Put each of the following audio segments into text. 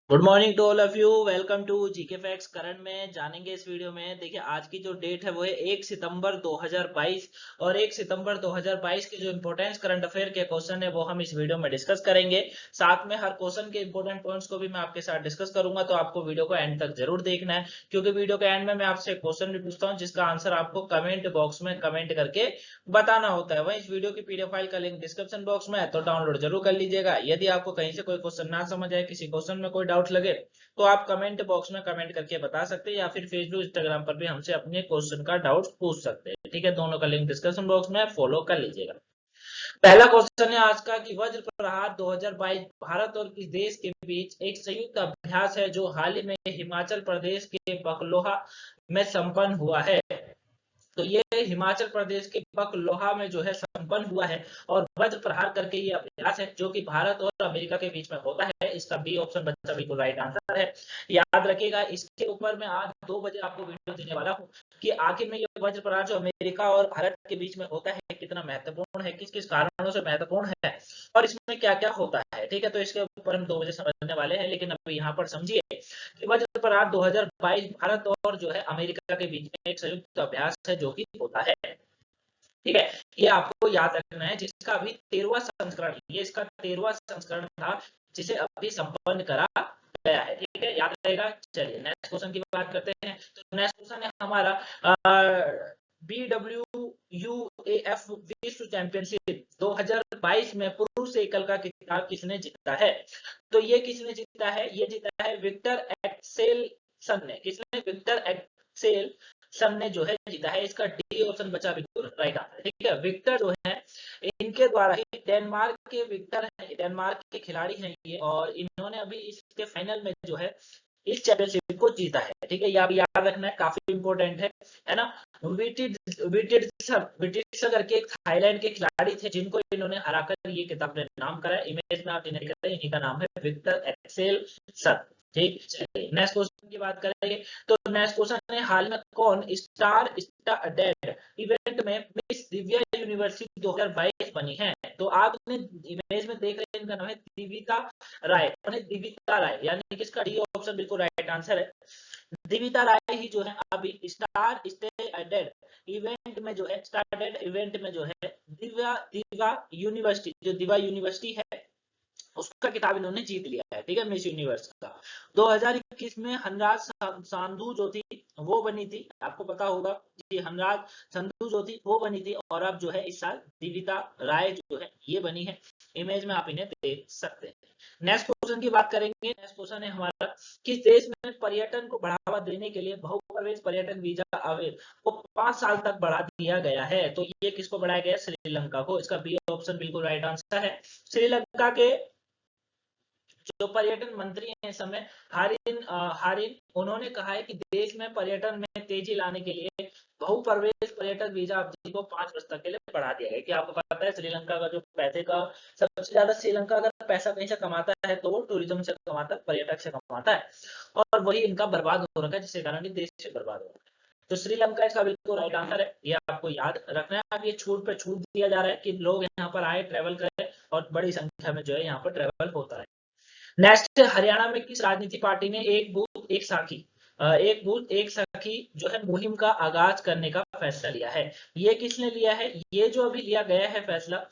Good morning to all of you. Welcome to GK facts. Current में जानेंगे इस video में। देखिए आज की जो डेट है वो है 1 सितंबर 2022 और 1 सितंबर 2022 के जो इंपॉर्टेंट करंट अफेयर के क्वेश्चन है वो हम इस वीडियो में डिस्कस करेंगे। साथ में हर क्वेश्चन के इंपॉर्टेंट पॉइंट्स को भी मैं आपके साथ डिस्कस करूंगा, तो आपको वीडियो को एंड तक जरूर देखना है, क्योंकि वीडियो के एंड में मैं आपसे क्वेश्चन भी पूछता हूँ जिसका आंसर आपको कमेंट बॉक्स में कमेंट करके बताना होता है। वहीं इस वीडियो की पीडीएफ फाइल का लिंक डिस्क्रिप्शन बॉक्स में है, तो डाउनलोड जरूर कर लीजिएगा। यदि आपको कहीं से कोई क्वेश्चन ना समझ आए, किसी क्वेश्चन में कोई डाउट लगे, तो आप कमेंट बॉक्स में कमेंट करके बता सकते हैं, या फिर फेसबुक इंस्टाग्राम पर भी हमसे अपने क्वेश्चन का डाउट पूछ सकते हैं। ठीक है, दोनों का लिंक डिस्क्रिप्शन बॉक्स में फॉलो कर लीजिएगा। पहला क्वेश्चन है आज का कि वज्र प्रहार 2022 भारत और किस देश के बीच एक संयुक्त अभ्यास है जो हाल ही में हिमाचल प्रदेश के बकलोहा में संपन्न हुआ है। तो ये हिमाचल प्रदेश के बकलोहा में जो है संपन्न हुआ है, और वज्र प्रहार करके ये अभ्यास है जो कि भारत और अमेरिका के बीच में होता है। इसका बी ऑप्शन बच्चा बिल्कुल राइट आंसर है। याद रखिएगा, इसके ऊपर मैं आज 2 बजे आपको वीडियो देने वाला हूँ कि आखिर में ये वज्र प्रहार जो अमेरिका और भारत के बीच में होता है कितना महत्वपूर्ण है, किस किस कारणों से महत्वपूर्ण है, और इसमें क्या क्या होता है। ठीक है, तो इसके ऊपर हम 2 बजे समझने वाले हैं, लेकिन अभी यहाँ पर समझिए कि वज्र प्रहार 2022 भारत और जो है अमेरिका के बीच में एक संयुक्त अभ्यास है जो कि होता है। ठीक है, ये आपको याद रखना है, जिसका अभी 13वां संस्करण, ये इसका 13वां संस्करण था जिसे अभी संपन्न करा गया है। ठीक है, याद रहेगा। चलिए नेक्स्ट क्वेश्चन की बात करते हैं। तो नेक्स्ट क्वेश्चन है हमारा BWUAF विश्व चैंपियनशिप 2022 में पुरुष एकल का खिताब किसने जीता है। तो ये किसने जीता है, ये जीता है विक्टर एक्सेलसन ने। किसने, विक्टर एक्सेल सन ने जो है जीता है। इसका डी ऑप्शन बचा बिल्कुल राइट आंसर। ठीक है, विक्टर जो है इनके द्वारा ही, डेनमार्क के विक्टर है, डेनमार्क के खिलाड़ी हैं ये, और इन्होंने अभी इसके फाइनल में जो है इस चैंपियनशिप को जीता है। ठीक है, ये आप याद रखना है, काफी इंपॉर्टेंट है ना। विटिट्सर करके एक थाईलैंड के खिलाड़ी थे जिनको इन्होंने हराकर ये खिताब नाम करा। इमेज में आप जिन्हें देख रहे हैं इन्हीं का नाम है विक्टर एक्सेल सन। ठीक, चलिए नेक्स्ट क्वेश्चन की बात करेंगे। तो नेक्स्ट क्वेश्चन है, हाल में कौन स्टार स्टडेड इवेंट में मिस दिव्या यूनिवर्सिटी 2022 बनी है। तो आप इमेज में देख रहे हैं, इनका नाम है दिविता राय। दिविता राय यानी कि इसका डी ऑप्शन बिल्कुल राइट आंसर है। दिविता राय ही जो है अभी स्टार स्टडेड इवेंट में जो है, स्टारडेड इवेंट में जो है दिव्या दिवा यूनिवर्सिटी, जो दिवा यूनिवर्सिटी है उसका किताब इन्होंने जीत लिया है। ठीक है, मिस यूनिवर्स का 2021 में हनराज सांधु जो थी वो बनी थी, आपको पता होगा कि हनराज संधू जो थी वो बनी थी, और अब जो है इस साल दिविता राय जो है ये बनी है। इमेज में आप इन्हें देख सकते हैं। नेक्स्ट क्वेश्चन की बात करेंगे। नेक्स्ट क्वेश्चन है हमारा, किस देश में पर्यटन को बढ़ावा देने के लिए बहुप्रवेश पर्यटन वीजा अवैध को 5 साल तक बढ़ा दिया गया है। तो ये किसको बढ़ाया गया, श्रीलंका को। इसका बी ऑप्शन बिल्कुल राइट आंसर है। श्रीलंका के जो पर्यटन मंत्री हैं इस समय, हारिन, उन्होंने कहा है कि देश में पर्यटन में तेजी लाने के लिए बहुप्रवेश पर्यटन वीजा अवधि को 5 वर्ष तक के लिए बढ़ा दिया गया। कि आपको पता है श्रीलंका का जो पैसे का सबसे ज्यादा, श्रीलंका अगर पैसा कहीं से कमाता है तो वो टूरिज्म से कमाता है, पर्यटक से कमाता है, और वही इनका बर्बाद हो रखा है, जिसके कारण देश से बर्बाद हो रहा है। तो श्रीलंका इसका बिल्कुल राइट आंसर है, ये आपको याद रखना है। अब ये छूट पे छूट दिया जा रहा है कि लोग यहाँ पर आए, ट्रेवल करें, और बड़ी संख्या में जो है यहाँ पर ट्रेवल होता है। नेक्स्ट, हरियाणा में किस राजनीतिक पार्टी ने एक बूथ एक साखी, एक बूथ एक सखी जो है मुहिम का आगाज करने का फैसला लिया है। ये किसने लिया है, ये जो अभी लिया गया है फैसला,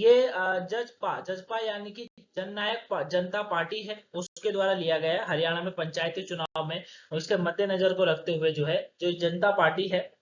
ये जजपा यानी कि जननायक जनता पार्टी है, उसके द्वारा लिया गया है हरियाणा में पंचायती चुनाव में। उसके मद्देनजर को रखते हुए जो है, जो जनता पार्टी है,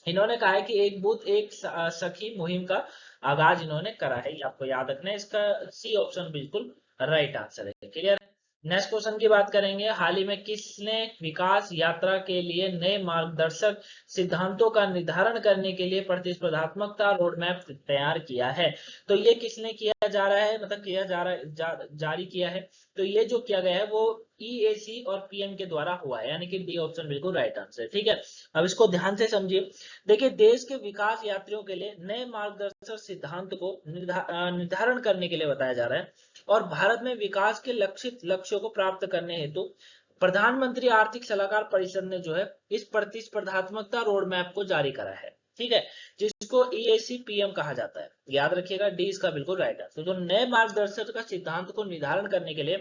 इन्होंने कहा है कि एक बूथ एक सखी मुहिम का आगाज इन्होंने करा है। ये आपको याद रखना है, इसका सी ऑप्शन बिल्कुल राइट आंसर है। क्लियर। नेक्स्ट क्वेश्चन की बात करेंगे। हाल ही में किसने विकास यात्रा के लिए नए मार्गदर्शक सिद्धांतों का निर्धारण करने के लिए प्रतिस्पर्धात्मकता रोड मैप तैयार किया है। तो ये किसने किया जा रहा है, मतलब किया जा रहा है, जारी किया है। तो ये जो किया गया है वो EAC और PM के द्वारा हुआ है, यानी कि डी ऑप्शन बिल्कुल राइट आंसर है। ठीक है, अब इसको ध्यान से समझिए। देखिए, देश के विकास यात्रियों के लिए नए मार्गदर्शक सिद्धांत को निर्धारण करने के लिए बताया जा रहा है, और भारत में विकास के लक्षित लक्ष्यों को प्राप्त करने हेतु प्रधानमंत्री आर्थिक सलाहकार परिषद ने जो है इस प्रतिस्पर्धात्मकता रोड मैप को जारी करा है। ठीक है, जिसको EAC PM कहा जाता है। याद रखिएगा, डी इसका बिल्कुल राइट है। तो जो नए मार्गदर्शक का सिद्धांत को निर्धारण करने के लिए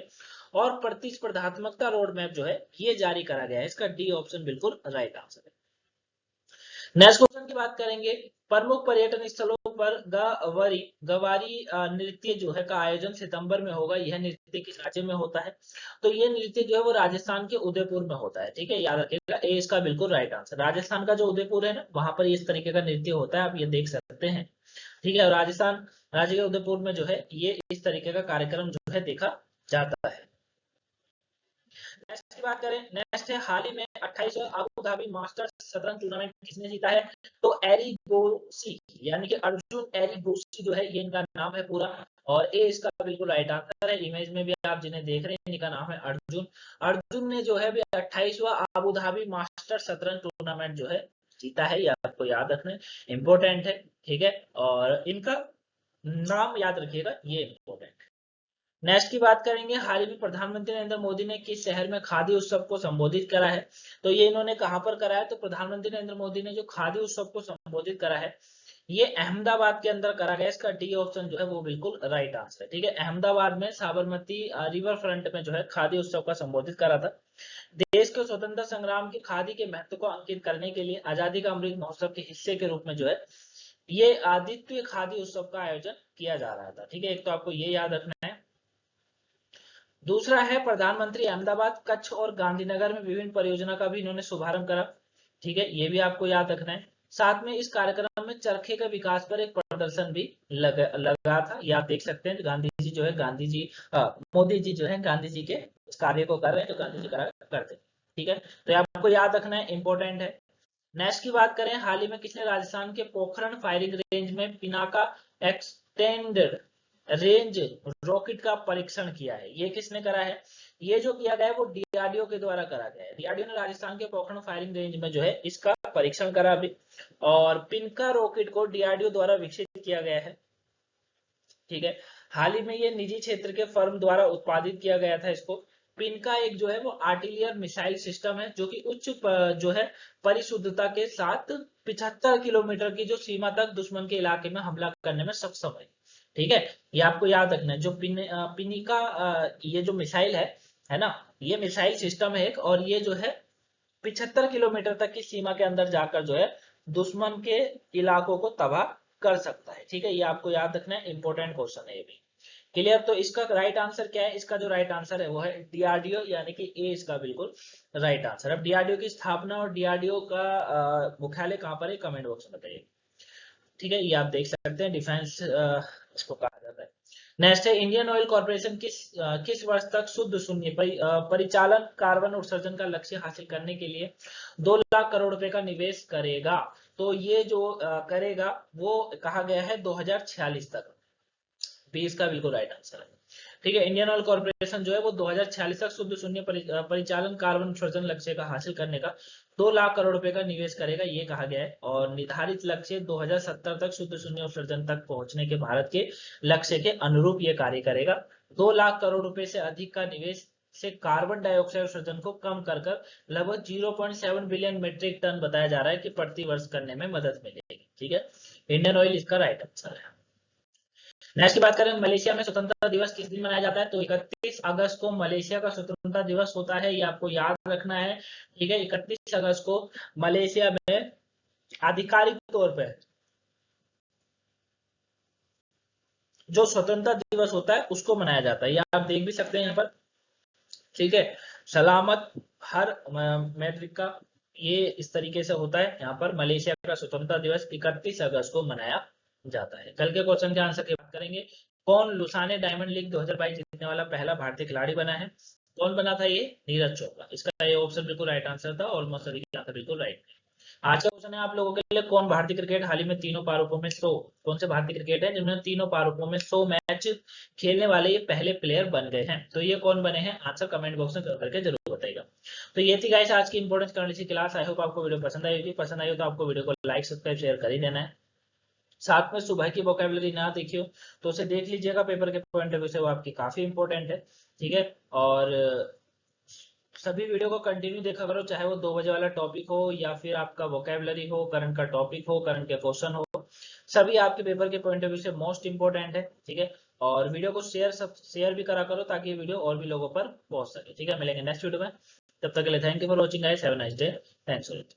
और प्रतिस्पर्धात्मकता रोड मैप जो है ये जारी करा गया है। इसका डी ऑप्शन बिल्कुल राइट आंसर है। नेक्स्ट क्वेश्चन की बात करेंगे, प्रमुख पर्यटन स्थलों पर गवारी नृत्य जो है का आयोजन सितंबर में होगा। यह नृत्य किस राज्य में होता है? तो ये नृत्य जो है वो राजस्थान के उदयपुर में होता है। ठीक है, याद रखिएगा, ए इसका बिल्कुल राइट आंसर। राजस्थान का जो उदयपुर है ना, वहां पर इस तरीके का नृत्य होता है, आप ये देख सकते हैं। ठीक है, और राजस्थान राज्य के उदयपुर में जो है ये इस तरीके का कार्यक्रम जो है देखा जाता है। नेक्स्ट की बात करें, नेक्स्ट है हाल ही में 28वां अबू धाबी मास्टर्स शतरंज टूर्नामेंट किसने जीता है? तो एरिगोसी, यानी कि अर्जुन एरिगोसी जो है ये इनका नाम है पूरा, और ए इसका बिल्कुल राइट आंसर है। इमेज में भी आप जिन्हें देख रहे हैं इनका नाम है अर्जुन। अर्जुन ने जो है 28वां अबू धाबी मास्टर्स शतरंज टूर्नामेंट जो है जीता है, ये आपको याद रखना इंपॉर्टेंट है। ठीक है, और इनका नाम याद रखिएगा, ये इंपॉर्टेंट है। नेक्स्ट की बात करेंगे, हाल ही में प्रधानमंत्री नरेंद्र मोदी ने किस शहर में खादी उत्सव को संबोधित करा है? तो ये इन्होंने कहां पर करा है? तो प्रधानमंत्री नरेंद्र मोदी ने जो खादी उत्सव को संबोधित करा है ये अहमदाबाद के अंदर करा गया। इसका डी ऑप्शन जो है वो बिल्कुल राइट आंसर है। ठीक है, अहमदाबाद में साबरमती रिवर फ्रंट में जो है खादी उत्सव का संबोधित करा था। देश के स्वतंत्रता संग्राम की खादी के महत्व को अंकित करने के लिए आजादी का अमृत महोत्सव के हिस्से के रूप में जो है ये आदित्य खादी उत्सव का आयोजन किया जा रहा था। ठीक है, एक तो आपको ये याद रखना है। दूसरा है प्रधानमंत्री अहमदाबाद, कच्छ और गांधीनगर में विभिन्न परियोजना का भी इन्होंने शुभारंभ करा। ठीक है, ये भी आपको याद रखना है। साथ में इस कार्यक्रम में चरखे के विकास पर एक प्रदर्शन भी लगा था, ये आप देख सकते हैं। गांधी जी जो है मोदी जी जो है गांधी जी के इस कार्य को कर रहे हैं जो गांधी जी करते हैं। ठीक है, तो आपको याद रखना है, इंपॉर्टेंट है। नेक्स्ट की बात करें, हाल ही में किसने राजस्थान के पोखरण फायरिंग रेंज में पिनाका एक्सटेंडेड रेंज रॉकेट का परीक्षण किया है? ये किसने करा है? ये जो किया गया है वो डीआरडीओ के द्वारा करा गया है। डीआरडीओ ने राजस्थान के पोखरण फायरिंग रेंज में जो है इसका परीक्षण करा अभी, और पिनका रॉकेट को डीआरडीओ द्वारा विकसित किया गया है। ठीक है, हाल ही में ये निजी क्षेत्र के फर्म द्वारा उत्पादित किया गया था इसको। पिनका एक जो है वो आर्टिलियर मिसाइल सिस्टम है जो कि उच्च जो है परिशुद्धता के साथ 75 किलोमीटर की जो सीमा तक दुश्मन के इलाके में हमला करने में सक्षम है। ठीक है, ये आपको याद रखना है। जो पिनिका ये जो मिसाइल है ना, ये मिसाइल सिस्टम है एक, और ये जो है 75 किलोमीटर तक की सीमा के अंदर जाकर जो है दुश्मन के इलाकों को तबाह कर सकता है। ठीक है, ये आपको याद रखना है, इंपॉर्टेंट क्वेश्चन है ये भी। क्लियर? तो इसका राइट आंसर क्या है? इसका जो राइट आंसर है वो है डीआरडीओ, यानी कि ए इसका बिल्कुल राइट आंसर। अब डीआरडीओ की स्थापना और डीआरडीओ का मुख्यालय कहां पर है, कमेंट बॉक्स में बताइए। ठीक है, ये आप देख सकते हैं, डिफेंस इसको कहा जाता है। नेक्स्ट है, इंडियन ऑयल कॉर्पोरेशन किस वर्ष तक शुद्ध शून्य परिचालन कार्बन उत्सर्जन का लक्ष्य हासिल करने के लिए 2 लाख करोड़ रुपए का निवेश करेगा? तो ये जो करेगा वो कहा गया है 2046 तक। बी इसका बिल्कुल राइट आंसर है। ठीक है, इंडियन ऑयल कॉर्पोरेशन जो है वो 2046 तक शुद्ध शून्य परिचालन कार्बन उत्सर्जन लक्ष्य का हासिल करने का 2 लाख करोड़ रुपए का निवेश करेगा, ये कहा गया है। और निर्धारित लक्ष्य 2070 तक शुद्ध शून्य उत्सर्जन तक पहुंचने के भारत के लक्ष्य के अनुरूप ये कार्य करेगा। 2 लाख करोड़ रुपए से अधिक का निवेश से कार्बन डाइऑक्साइड उत्सर्जन को कम कर लगभग 0.7 बिलियन मीट्रिक टन बताया जा रहा है कि प्रति वर्ष करने में मदद मिलेगी। ठीक है, इंडियन ऑयल इसका राइट आंसर है। नेक्स्ट की बात करें, मलेशिया में स्वतंत्रता दिवस किस दिन मनाया जाता है? तो 31 अगस्त को मलेशिया का स्वतंत्रता दिवस होता है, ये आपको याद रखना है। ठीक है, 31 अगस्त को मलेशिया में आधिकारिक तौर पर जो स्वतंत्रता दिवस होता है उसको मनाया जाता है, ये आप देख भी सकते हैं यहाँ पर। ठीक है, सलामत हर मैट्रिक का ये इस तरीके से होता है। यहाँ पर मलेशिया का स्वतंत्रता दिवस 31 अगस्त को मनाया जाता है। कल के क्वेश्चन के आंसर की बात करेंगे, कौन लुसाने डायमंड लीग 2022 जीतने वाला पहला भारतीय खिलाड़ी बना है? कौन बना था? ये नीरज चोपड़ा। इसका ये ऑप्शन बिल्कुल राइट आंसर था, ऑलमोस्ट सभी के आंसर बिल्कुल राइट। आज का क्वेश्चन है आप लोगों के लिए, कौन भारतीय क्रिकेट हाल ही में तीनों प्रारूपों में 100 कौन से भारतीय क्रिकेट है जिन्होंने तीनों प्रारूपों में 100 मैच खेलने वाले ये पहले प्लेयर बन गए हैं? तो ये कौन बने हैं? आंसर कमेंट बॉक्स में करके जरूर बताइएगा। तो ये थी गाइस आज की इंपॉर्टेंट करंट की क्लास। आई होप आपको वीडियो पसंद आई होगी। पसंद आई हो तो आपको वीडियो को लाइक सब्सक्राइब शेयर कर ही देना है। साथ में सुबह की वोकैबुलरी ना देखियो तो उसे देख लीजिएगा, पेपर के पॉइंट ऑफ व्यू से वो आपकी काफी इंपॉर्टेंट है। ठीक है, और सभी वीडियो को कंटिन्यू देखा करो, चाहे वो 2 बजे वाला टॉपिक हो या फिर आपका वोकैबुलरी हो, करंट का टॉपिक हो, करंट के क्वेश्चन हो, सभी आपके पेपर के पॉइंट ऑफ व्यू से मोस्ट इंपोर्टेंट है। ठीक है, और वीडियो को शेयर भी करा करो ताकि वीडियो और भी लोगों पर पहुंच सके। ठीक है, मिलेंगे नेक्स्ट वीडियो में, तब तक के लिए thank you for watching guys, have a nice day, thanks for it.